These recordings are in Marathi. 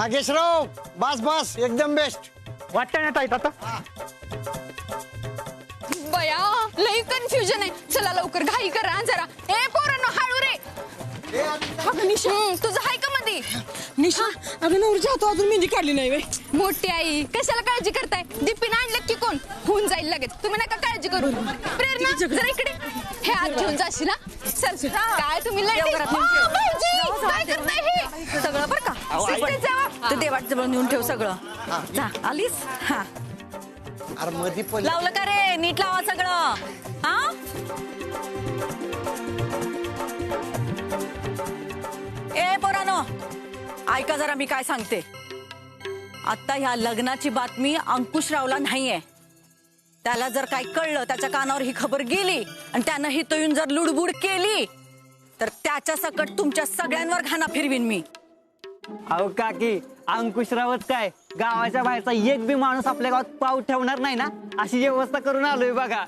नागेशराव बस बस एकदम बेस्ट वाटतं ना आता बया लई कन्फ्युजन आहे. चला लवकर घाई करा जरा. ए पोरांनो हळू रे. अगं निशा तुझं हाय का मध्ये? निशा अगं नवरीच्या हातात अजून मेहंदी काढली नाही वे. मोठी आई कशाला काळजी करताय? दीपीन आणलं की कोण होऊन जाईल लगेच. तुम्ही नका काळजी करू. प्रेरणा जरा इकडे हे हात घेऊन जाशील ना. चल काय तुम्ही लय काय करताय हे सगळं बरं का शिस्तीत जावा. ते देवाट जवळ नेऊन ठेव सगळं. जा आलीस. हा अरे मधी पण लावलं का रे? नीट लावा सगळं. हा ए पोरानो ऐका जरा मी काय सांगते. आता ह्या लग्नाची बातमी अंकुशरावला नाहीये. त्याला जर काय कळलं त्याच्या कानावर ही खबर गेली आणि त्यानं ही तो येऊन जर लुडबुड केली तर त्याच्या सकट तुमच्या सगळ्यांवर घाना फिरवीन मी. अहो काकी अंकुशरावच काय गावाच्या बाहेरचा एक बी माणूस आपल्या गावात पाऊल ठेवणार नाही ना अशी व्यवस्था करून आलोय बघा.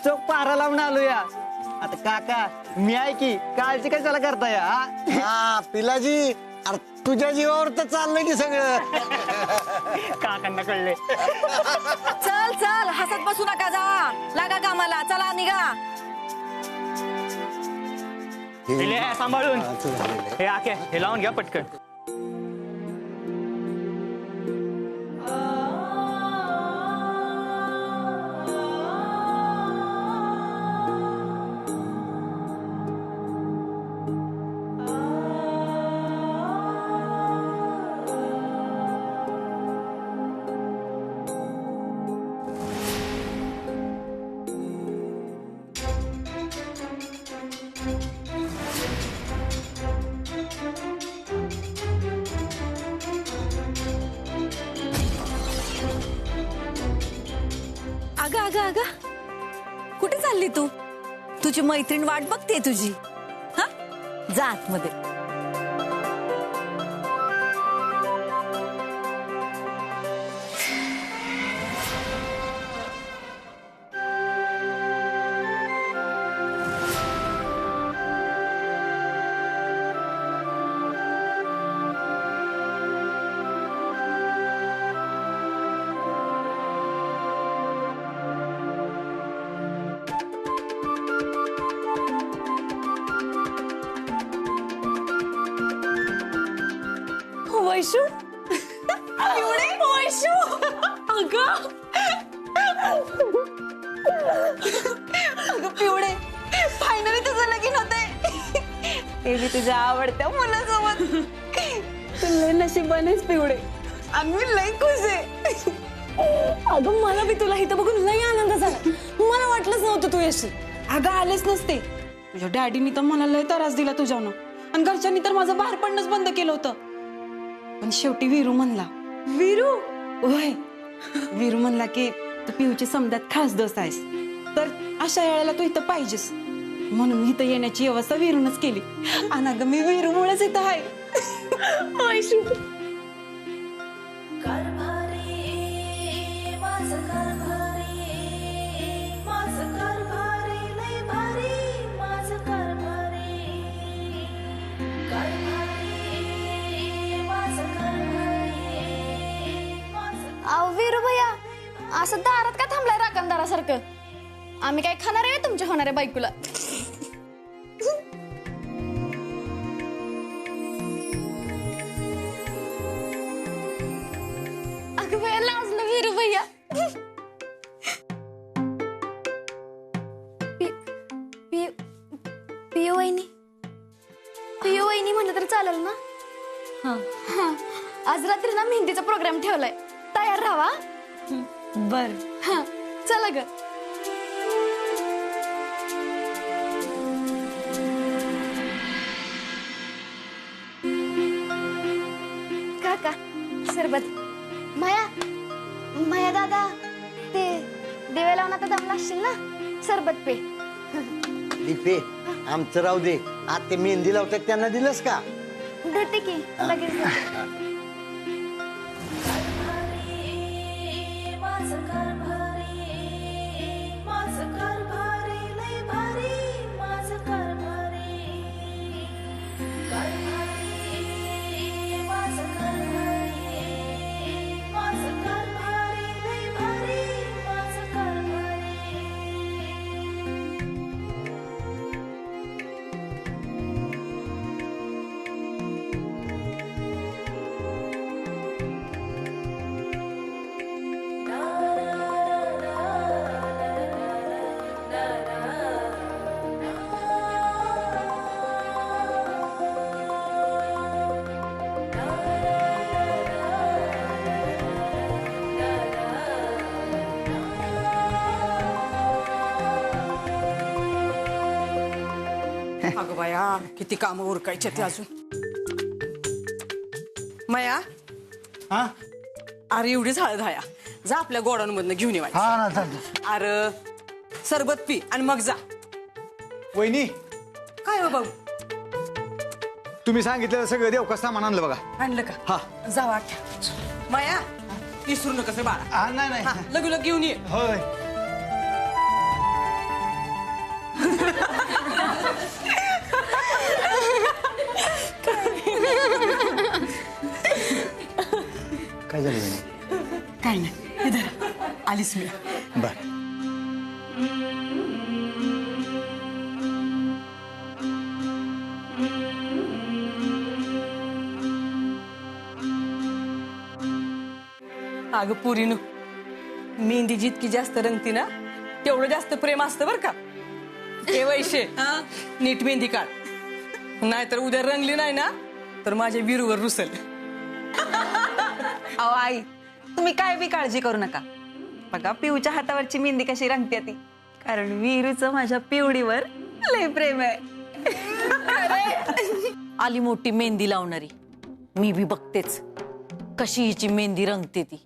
चोख पारा लावून आलोया. आता काका मी आहे की काळजी कशाला करताय? हा पिलाजी अरे तुझ्या जीवावर तर चाललंय की सगळं. काकांना कळले. चल चल हसत बसू नका. जा लागा कामाला. चला निघा. सांभाळून हा, चल, झालेलं आहे. हे आके हे लावून घ्या पटकन. अगं अगं अगं कुठे चालली तू? तुझी मैत्रीण वाट बघते तुझी. हा जा आतमध्ये. वैशू एवढे वैशू अगं पिवडे फायनली तुझं लगीन होतंय. ते बी तुझ्या आवडत्या मुलासोबत. तू लय नशिबानेच पिवडे. आम्ही लय खुश आहे. अगं मला बी तुला इथं बघून लय आनंद झाला. मला वाटलंच नव्हतं तू येशील. अगं आलेच नसते. तुझ्या डॅडीनी तर मला लय त्रास दिला तुझ्यानं आणि घरच्यांनी तर माझं बाहेर पडणंच बंद केलं होतं. पण शेवटी वीरू म्हणला. वीरू होय वीरू म्हणला की तू पिऊची समजात खास दोस्त आहेस तर अशा वेळेला तू इथं पाहिजेस म्हणून इथं येण्याची व्यवस्था वीरूनच केली. आणि अगं मी वीरूमुळेच इथं आहे. वैशू वीरू भैया असं दारात का थांबलाय राखणदारासारखं? आम्ही काय खाणार आहे तुमच्या होणाऱ्या बायकोला? अगं भैया लाजलं वीरू भैया. पियू वहिनी म्हणलं तर चालेल ना? हा आज रात्री ना मेहंदीचा प्रोग्राम ठेवलाय. तयार राहा. बर हा चला ग. काका सरबत. माया माया दादा ते देवे लावून आता दमला असशील ना. सरबत पे. दीपे आमचं राहू दे. आज ते मेहंदी लावतात त्यांना दिलंस का? देते की लगेच देते. अगं बाया किती कामं उरकायचे ते अजून. माया हा अरे एवढीच हळद हाया. जा आपल्या गोडाऊन मधनं घेऊन येवायचं. हा ना चालतं. अरे सरबत पी आणि मग जा. वहिनी काय हो भाऊ तुम्ही सांगितलेलं सगळं देवका सामान आणलं बघा. आणलं का? हा. जा वाट. माया विसरू नका सर बाळा. हा नाही नाही हा, लगू लग घेऊन ये. होय. काय झालं वहिनी? काय नाही इधर आलीस मी. बर अगं पुरीनो मेहंदी जितकी जास्त रंगती ना तेवढं जास्त प्रेम असतं बर का. हे वैशे नीट मेहंदी काढ नाहीतर उद्या रंगली नाही ना तर माझ्या विरूवर रुसल. अहो आई तुम्ही काय बी काळजी करू नका. बघा पिऊच्या हातावरची मेहंदी कशी रंगते ती. कारण वीरूचं माझ्या पिवडीवर लय प्रेम आहे. आली मोठी मेहंदी लावणारी मी बी बघतेच कशी हिची मेहंदी रंगते ती.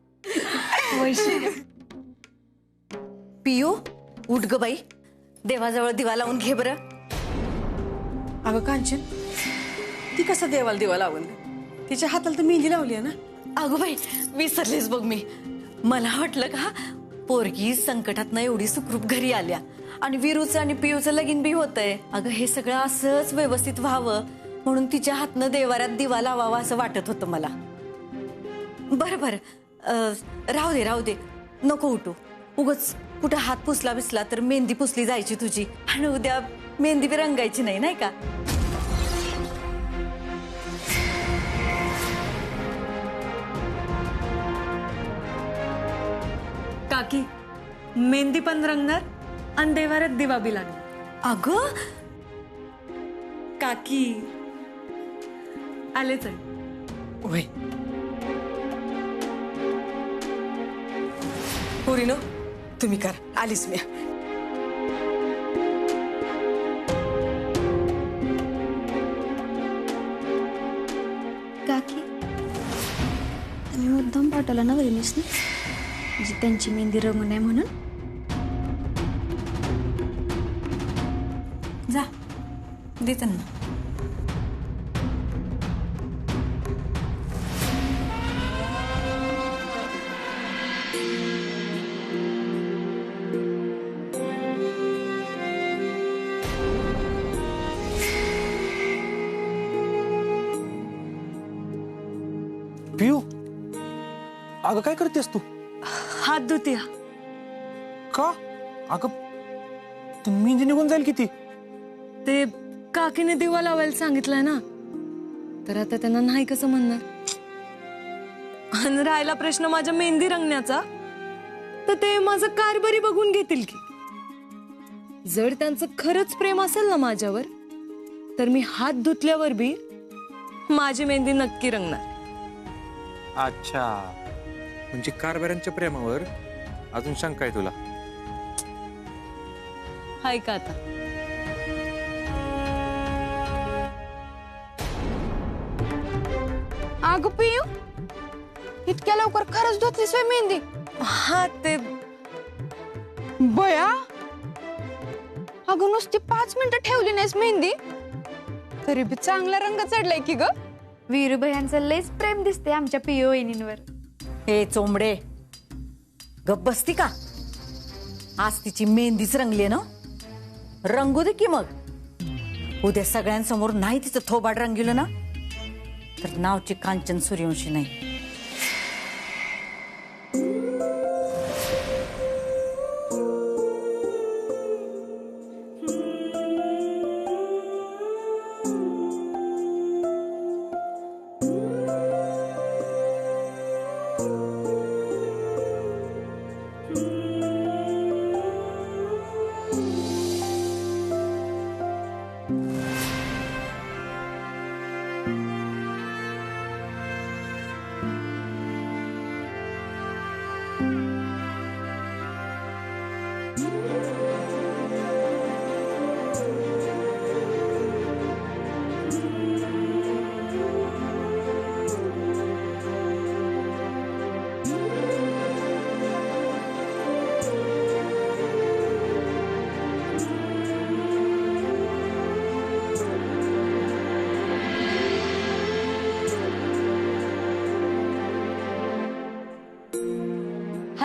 पियू उठ ग बाई देवाजवळ दिवा लावून घे बरं. अगं कांचन ती कसा देवाला दिवा लावून तिच्या हाताला तर मेहंदी लावली आहे ना. अगं बाई विसरलीस बघ मी. मला वाटलं का पोरगी संकटात एवढी सुखरूप घरी आल्या आणि विरूचं आणि पियूचं लगीन बी होतंय. अगं हे सगळं असंच व्यवस्थित व्हावं म्हणून तिच्या हातनं देवाऱ्यात दिवा लावावा असं वाटत होतं मला. बरं बरं राहू दे नको उठू. उगच कुठं हात पुसला बिसला तर मेहंदी पुसली जायची तुझी आणि उद्या मेहंदी बी रंगायची नाही का. काकी मेहंदी पण रंगणार आणि देवाऱ्यात दिवा बी लागणार. अगं काकी आलेच आहे. होय पोरीनो तुम्ही कर आलीस मी. काकी तुम्ही मुद्दाम पाठवला ना वहिनीसनी म्हणजे त्यांची मेहंदी रंगू नये म्हणून. जा देते ना. पिऊ अगं काय करतेस तू? हात धुते. का अगं ती मेहंदी निघून जाईल किती. ते काकीने दिवा लावायला सांगितलंय ना तर आता त्यांना नाही कसं म्हणणार. आणि राहिला प्रश्न माझ्या मेहंदी रंगण्याचा तर ते माझं कारभारी बघून घेतील की. जर त्यांचं खरंच प्रेम असेल ना माझ्यावर तर मी हात धुतल्यावर बी माझी मेहंदी नक्की रंगणार. अच्छा म्हणजे कारभाऱ्यांच्या प्रेमावर अजून शंका आहे तुला. हाय का आता. अगं पियू इतक्या लवकर खरंच धुतलीस होय मेहंदी. हा ते बया अगं नुसती 5 मिनिटं ठेवली नाहीस मेहंदी तरी बी चांगला रंग चढलाय की ग. वीरूभयांचं लयच प्रेम दिसते आमच्या पिओ वहिनींवर. हे चोंबडे गप बसती का. आज तिची मेहंदीच रंगली ना रंगू दे की मग. उद्या सगळ्यांसमोर नाही तिचं थोबाड रंगवलं ना तर नावची कांचन सूर्यवंशी नाही.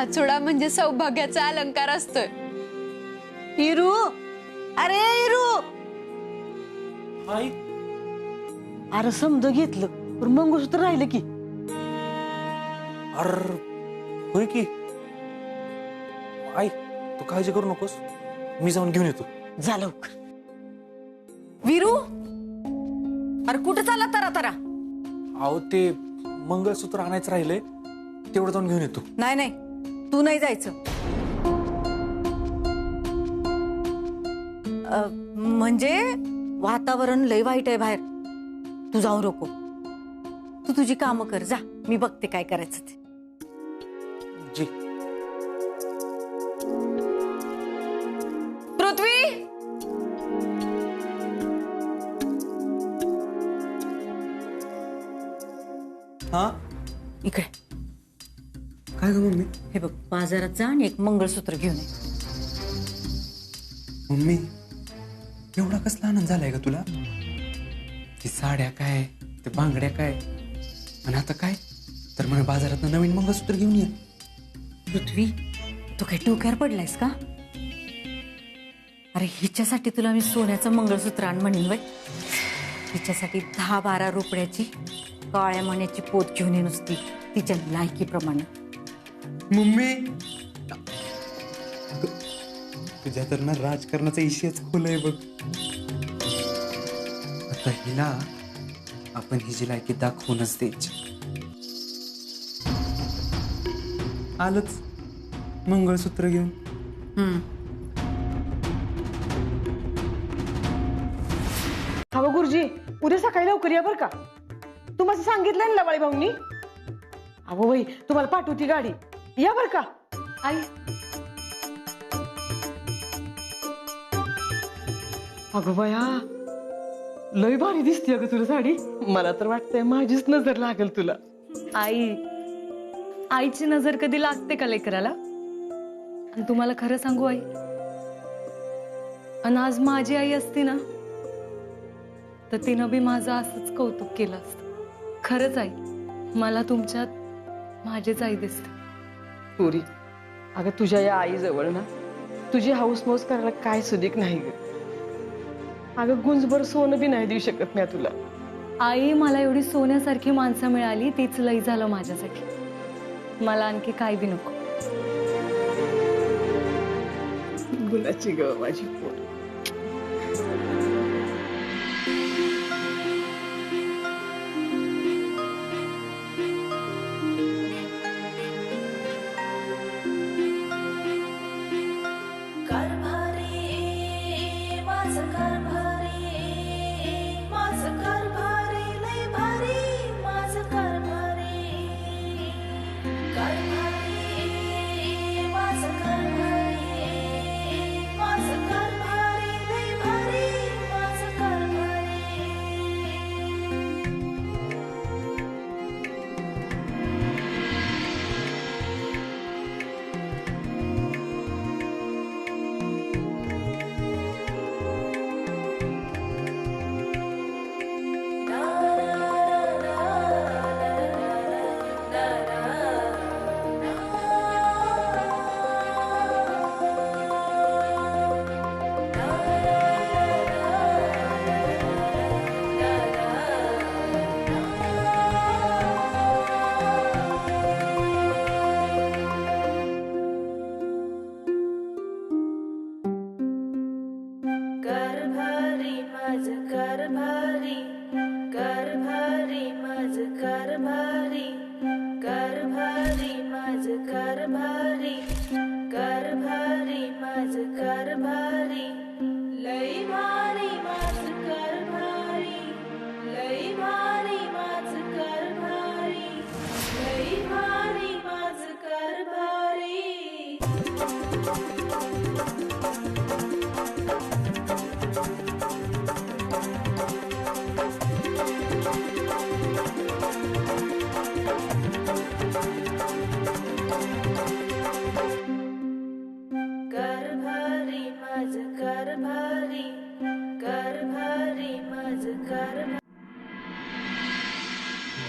हा चुडा म्हणजे सौभाग्याचा अलंकार असतोय. इरू, अरे इरू, आई अरे समज घेतलं पण मंगळसूत्र राहिलं की. अर होय की. आई तू काळजी करू नकोस, मी जाऊन घेऊन येतो. जा लवकर. विरू, अरे कुठे चालला तरा तरा? अहो ते मंगळसूत्र आणायचं राहिलंय, तेवढं जाऊन घेऊन येतो. नाही नाही, तू नाही जायचं. म्हणजे वातावरण लय वाईट आहे बाहेर, तू जाऊ नको. तू तुझी कामं कर, जा. मी बघते काय करायचं ते. जी. पृथ्वी, हा इकडे काय ग मम्मी? हे बघ, बाजारात जा आणि एक मंगळसूत्र घेऊन ये. मम्मी एवढा कसला आनंद झालाय का तुला? ती साड्या काय, ते बांगड्या काय, आणि आता काय तर मला बाजारात नवीन मंगळसूत्र घेऊन ये. पृथ्वी, तू काय डोक्यावर पडलायस का? अरे हिच्यासाठी तुला मी सोन्याचं मंगळसूत्र आण म्हणेन बाई. हिच्यासाठी 10-12 रुपयाची काळ्या मण्याची पोत घेऊन ये नुसती, तिच्या लायकीप्रमाणे. मम्मी तुझ्या तर ना राजकारणाचा इशेच खोलय बघ. आता हिला आपण हिची लायकी दाखवूनच द्यायची. आलंच मंगळसूत्र घेऊन. हा गुरुजी, उद्या सकाळी लवकर या बर का. तुम्हाला सांगितलं ना लवाळी भाऊंनी. अहो भाई, तुम्हाला पाठवती गाडी, या बर का. आई, अगं बया, लय भारी दिसते अगं तुला साडी. मला तर वाटतंय माझीच नजर लागेल तुला. आईची नजर कधी लागते का लेकराला? आणि तुम्हाला खरं सांगू आई, आणि आज माझी आई असती ना तर तिनं बी माझं असंच कौतुक केलं असतं. खरंच आई, मला तुमच्यात माझीच आई दिसते. पुरी, अगं तुझ्या या आई जवळ ना तुझी हाऊसमौस करायला काय सुदीक नाही ग. अगं गुंजभर सोनं बी नाही देऊ शकत मी तुला. आई, मला एवढी सोन्यासारखी माणसं मिळाली तीच लई झालं माझ्यासाठी. मला आणखी काय बी नको. गुणाची ग माझी पोर.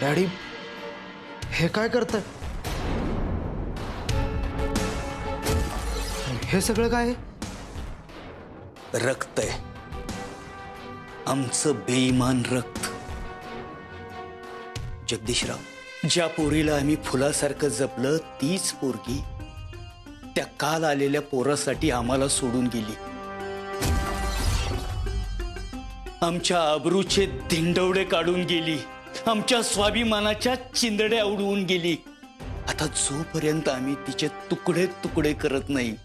डॅडी, हे काय करताय? हे सगळं काय? रक्त आहे, आमचं बेईमान रक्त. जगदीशराव, ज्या पोरीला आम्ही फुलासारखं जपलं तीच पोरगी त्या काल आलेल्या पोरासाठी आम्हाला सोडून गेली. आमच्या आबरूचे धिंडवडे काढून गेली, आमच्या स्वाभिमानाच्या चिंदड्या उडवून गेली. आता जोपर्यंत आम्ही तिचे तुकडे तुकडे करत नाही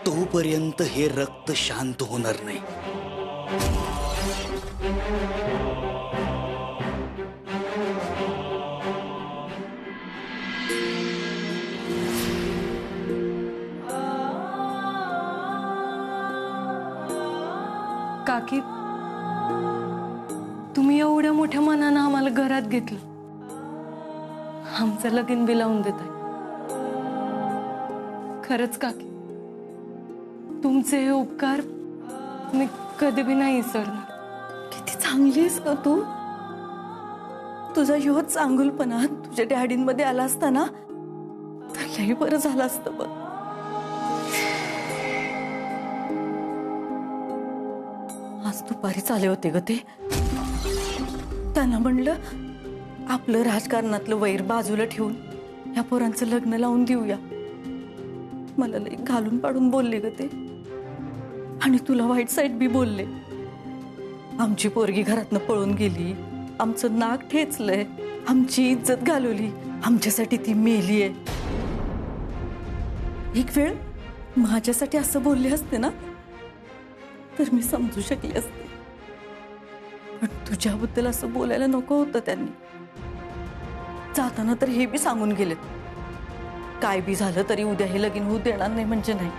तोपर्यंत हे रक्त शांत होणार नाही. काकी, तुम्ही एवढ्या मोठ्या मनानं आम्हाला घरात घेतलं, आमचं लगीन बी लावून देताय. खरंच काकी, तुमचे हे उपकार मी कधी बी नाही विसरणार. किती चांगली आहेस का तू. तुझा ह्यो चांगुलपणा तुझ्या डॅडींमध्ये आला असता ना तर लई बरं झालं असतं बघ. आज दुपारी आले होते ग ते. त्यांना म्हणलं आपलं राजकारणातलं वैर बाजूला ठेवून या पोरांचं लग्न लावून देऊया. मला लई घालून पाडून बोलले ग ते, आणि तुला वाईट साईड बी बोलले. आमची पोरगी घरातनं पळून गेली, आमचं नाक ठेचलंय, आमची इज्जत घालवली, आमच्यासाठी ती मेली आहे. एक वेळ माझ्यासाठी असं बोलले असते ना तर मी समजू शकले असते, पण तुझ्याबद्दल असं बोलायला नको होतं त्यांनी. जाताना तर हे बी सांगून गेलेत, काय बी झालं तरी उद्या हे लगीन होऊ देणार नाही म्हणजे नाही.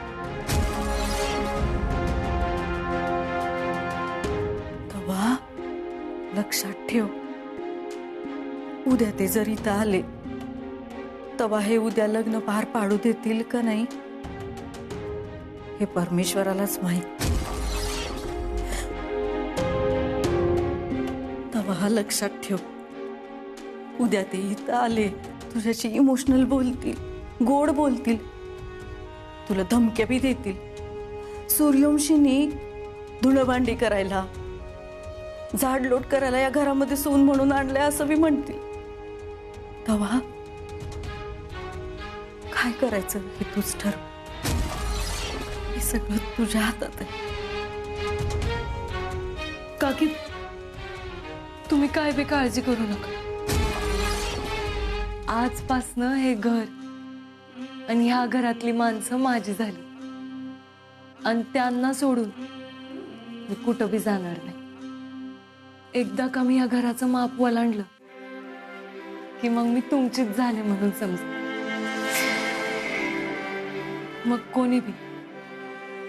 तेव्हा लक्षात ठेव, उद्या ते जर इथं आले तेव्हा हे उद्या लग्न पार पाडू देतील का नाही हे परमेश्वरालाच माहित. तेव्हा लक्षात ठेव, उद्या ते इथं आले, तुझ्याशी इमोशनल बोलतील, गोड बोलतील, तुला धमक्या बी देतील. सूर्यवंशीनी धुणभांडी करायला, झाडलोट करायला या घरामध्ये सून म्हणून आणलंय असं बी म्हणतील. तेव्हा काय करायचं हे तूच ठरव. हे सगळं तुझ्या हातात आहे. काकी, तुम्ही काय बी काळजी करू नका. आजपासनं हे घर आणि ह्या घरातली माणसं माझी झाली, आणि त्यांना सोडून मी कुठं बी जाणार नाही. एकदा का मी ह्या घराचं माप ओलांडलं की मग मी तुमचीच झाले म्हणून समज. मग कोणी बी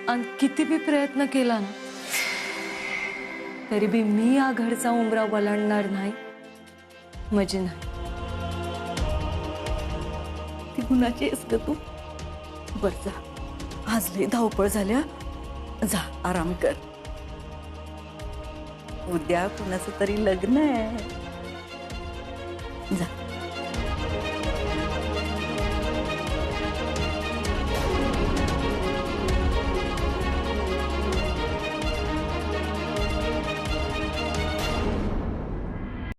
आणि किती बी प्रयत्न केला ना तरी बी मी या घरचा उंबरा ओलांडणार नाही म्हणजे नाही. ती गुणाची आहेस ग तू. बर जा, आज लई धावपळ झाल्या, जा आराम कर. उद्या कुणाचं तरी लग्न आहे, जा.